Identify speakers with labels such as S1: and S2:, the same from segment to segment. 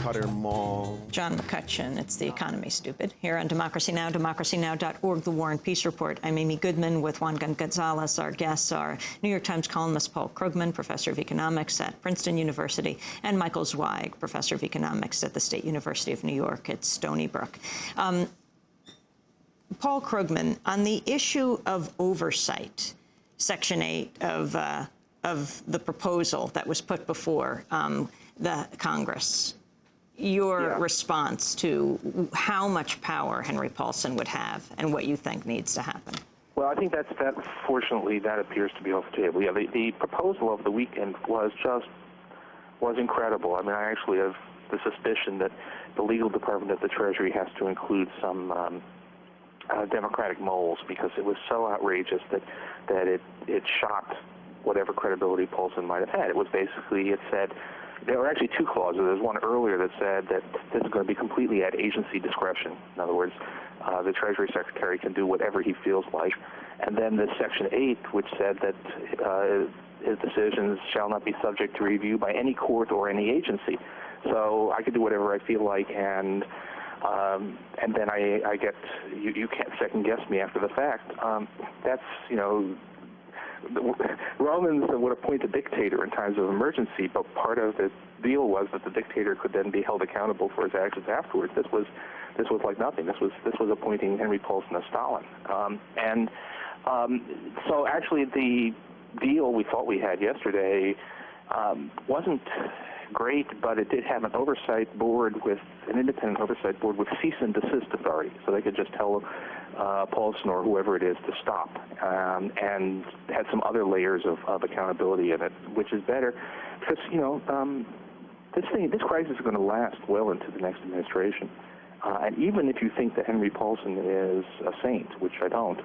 S1: Cutter Mall.
S2: John McCutcheon, it's The Economy, Stupid. Here on Democracy Now!, democracynow.org, The War and Peace Report. I'm Amy Goodman with Juan Gonzalez. Our guests are New York Times columnist Paul Krugman, professor of economics at Princeton University, and Michael Zweig, professor of economics at the State University of New York at Stony Brook. Paul Krugman, on the issue of oversight, Section 8 of the proposal that was put before the Congress, your response to how much power Henry Paulson would have and what you think needs to happen.
S3: Well, I think fortunately, that appears to be off the table. Yeah, the proposal of the weekend was incredible. I mean, I actually have the suspicion that the legal department of the Treasury has to include some Democratic moles, because it was so outrageous that it shocked whatever credibility Paulson might have had. It was basically, it said, there were actually two clauses. There's one earlier that said that this is going to be completely at agency discretion. In other words, the Treasury Secretary can do whatever he feels like. And then the Section 8, which said that his decisions shall not be subject to review by any court or any agency. So I could do whatever I feel like, and then I get, you can't second guess me after the fact. That's, you know, the Romans would appoint a dictator in times of emergency, but part of the deal was that the dictator could then be held accountable for his actions afterwards. This was like nothing. This was appointing Henry Paulson as Stalin. So actually the deal we thought we had yesterday wasn't great, but it did have an oversight board with an independent oversight board with cease and desist authority, so they could just tell Paulson or whoever it is to stop, and had some other layers of accountability in it, which is better, because this crisis is going to last well into the next administration, and even if you think that Henry Paulson is a saint, which I don't,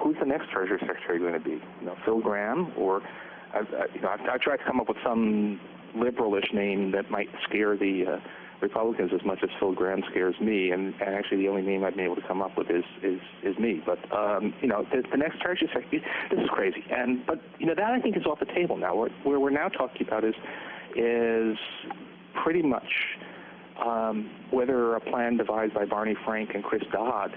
S3: who's the next Treasury Secretary going to be? Phil Gramm, or I've tried to come up with some liberalish name that might scare the Republicans as much as Phil Gramm scares me, and actually the only name I've been able to come up with is me. But the next Treasury Secretary, this is crazy, but that I think is off the table now. What we're now talking about is pretty much whether a plan devised by Barney Frank and Chris Dodd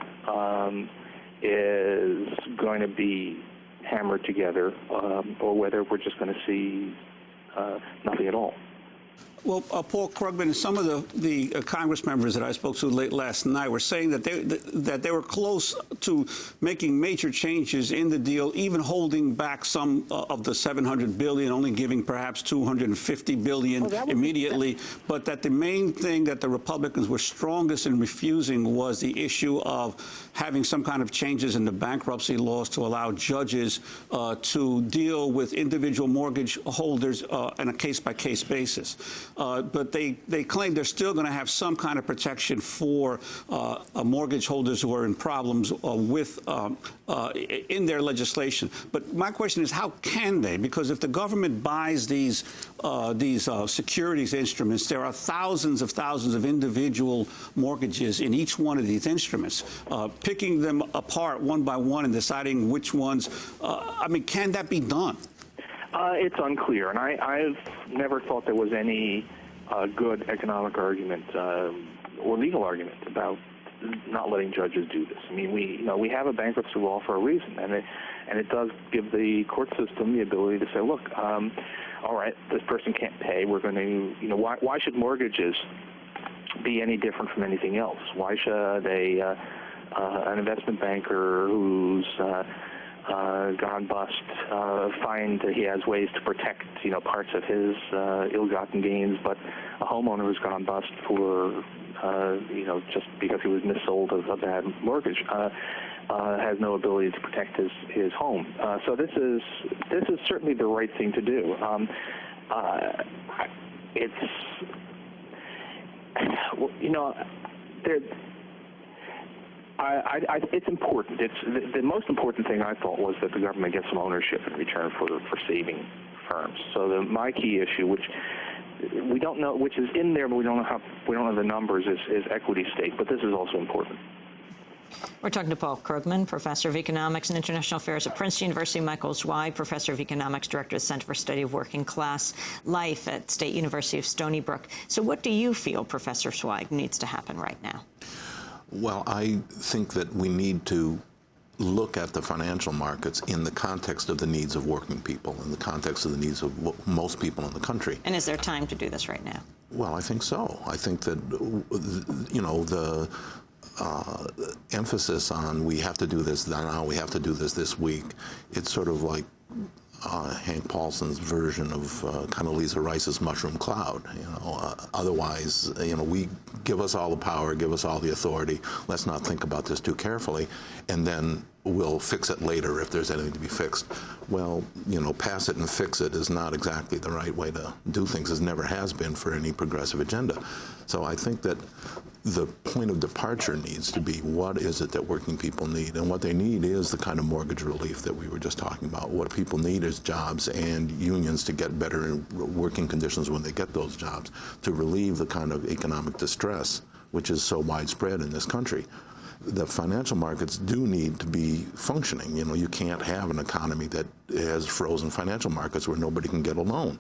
S3: is going to be hammered together, or whether we're just going to see nothing at all.
S4: Well, Paul Krugman, some of the Congress members that I spoke to late last night were saying that they were close to making major changes in the deal, even holding back some of the $700 billion, only giving perhaps $250 billion immediately, but that the main thing that the Republicans were strongest in refusing was the issue of having some kind of changes in the bankruptcy laws to allow judges to deal with individual mortgage holders on a case-by-case basis. But they claim they're still going to have some kind of protection for mortgage holders who are in problems in their legislation. But my question is, how can they? Because if the government buys these securities instruments, there are thousands of individual mortgages in each one of these instruments. Picking them apart one by one and deciding which ones, I mean, can that be done?
S3: It's unclear, and I've never thought there was any good economic argument or legal argument about not letting judges do this. I mean, we have a bankruptcy law for a reason, and it does give the court system the ability to say, look, all right, this person can't pay. We're going to, why should mortgages be any different from anything else? Why should an investment banker who's gone bust find that he has ways to protect parts of his ill-gotten gains, but a homeowner who's gone bust for just because he was missold a bad mortgage has no ability to protect his home. So this is certainly the right thing to do. It's important. It's the most important thing I thought was that the government gets some ownership in return for saving firms. So my key issue, which we don't know, which is in there, but we don't know the numbers, is equity stake. But this is also important.
S2: We're talking to Paul Krugman, professor of economics and international affairs at Princeton University, Michael Zweig, professor of economics, director of the Center for Study of Working Class Life at State University of Stony Brook. So what do you feel, Professor Zweig, needs to happen right now?
S1: Well, I think that we need to look at the financial markets in the context of the needs of working people, in the context of the needs of most people in the country.
S2: And is there time to do this right now?
S1: Well, I think so. I think that, you know, the emphasis on we have to do this now, we have to do this week, it's sort of like Hank Paulson's version of Condoleezza Rice's mushroom cloud. You know, otherwise, you know, we give us all the power, give us all the authority. Let's not think about this too carefully, and then we'll fix it later if there's anything to be fixed. Well, you know, pass it and fix it is not exactly the right way to do things. It never has been for any progressive agenda. So I think that the point of departure needs to be what is it that working people need, and what they need is the kind of mortgage relief that we were just talking about. What people need is jobs and unions to get better working conditions when they get those jobs, to relieve the kind of economic distress which is so widespread in this country. The financial markets do need to be functioning. You know, you can't have an economy that has frozen financial markets where nobody can get a loan.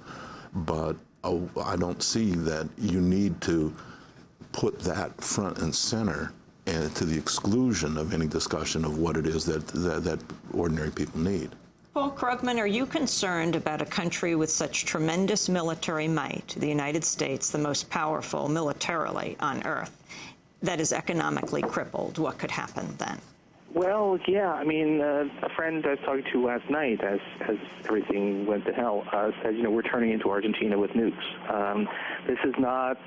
S1: But I don't see that you need to put that front and center and to the exclusion of any discussion of what it is that ordinary people need.
S2: Paul Krugman, are you concerned about a country with such tremendous military might, the United States, the most powerful militarily on earth, that is economically crippled? What could happen then?
S3: Well, yeah, I mean, a friend I was talking to last night, as everything went to hell, said, you know, we're turning into Argentina with nukes. This is not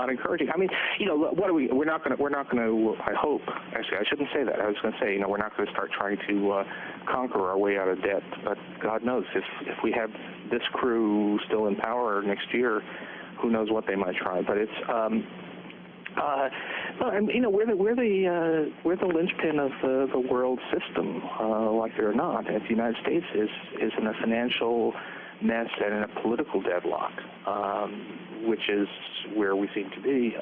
S3: encouraging. I mean, you know, what are we? We're not going to. I hope. Actually, I shouldn't say that. I was going to say, you know, we're not going to start trying to conquer our way out of debt. But God knows, if we have this crew still in power next year, who knows what they might try. But it's. You know, we're the linchpin of the world system, like it or not. And if the United States is in a financial mess and in a political deadlock, which is where we seem to be,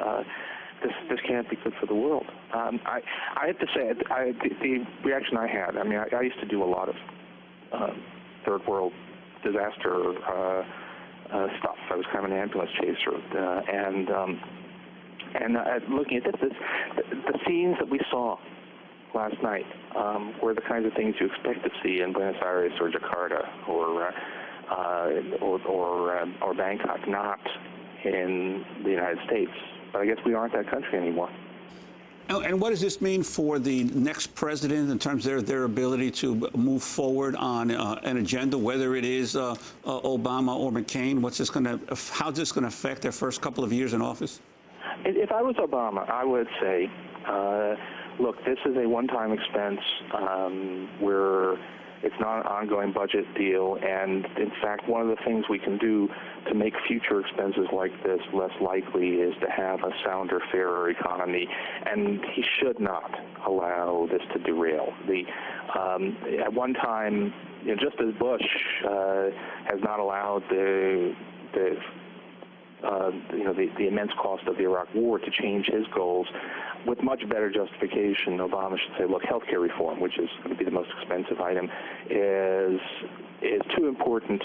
S3: this can't be good for the world. I have to say, the reaction I had. I mean, I used to do a lot of third world disaster stuff. I was kind of an ambulance chaser, and looking at this, the scenes that we saw last night were the kinds of things you expect to see in Buenos Aires or Jakarta or Bangkok, not in the United States. But I guess we aren't that country anymore.
S4: And what does this mean for the next president in terms of their ability to move forward on an agenda, whether it is Obama or McCain? How's this going to affect their first couple of years in office?
S3: If I was Obama, I would say, look, this is a one-time expense where it's not an ongoing budget deal, and in fact, one of the things we can do to make future expenses like this less likely is to have a sounder, fairer economy, and he should not allow this to derail. At one time, you know, just as Bush has not allowed the immense cost of the Iraq War to change his goals, with much better justification, Obama should say, look, healthcare reform, which is going to be the most expensive item, is too important.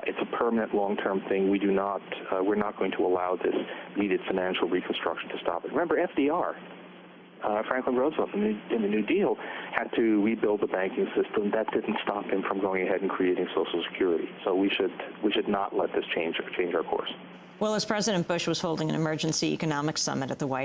S3: It's a permanent, long-term thing. We're not going to allow this needed financial reconstruction to stop it. Remember, FDR, Franklin Roosevelt, in the New Deal, had to rebuild the banking system. That didn't stop him from going ahead and creating Social Security. So we should not let this change our course.
S2: Well, as President Bush was holding an emergency economic summit at the White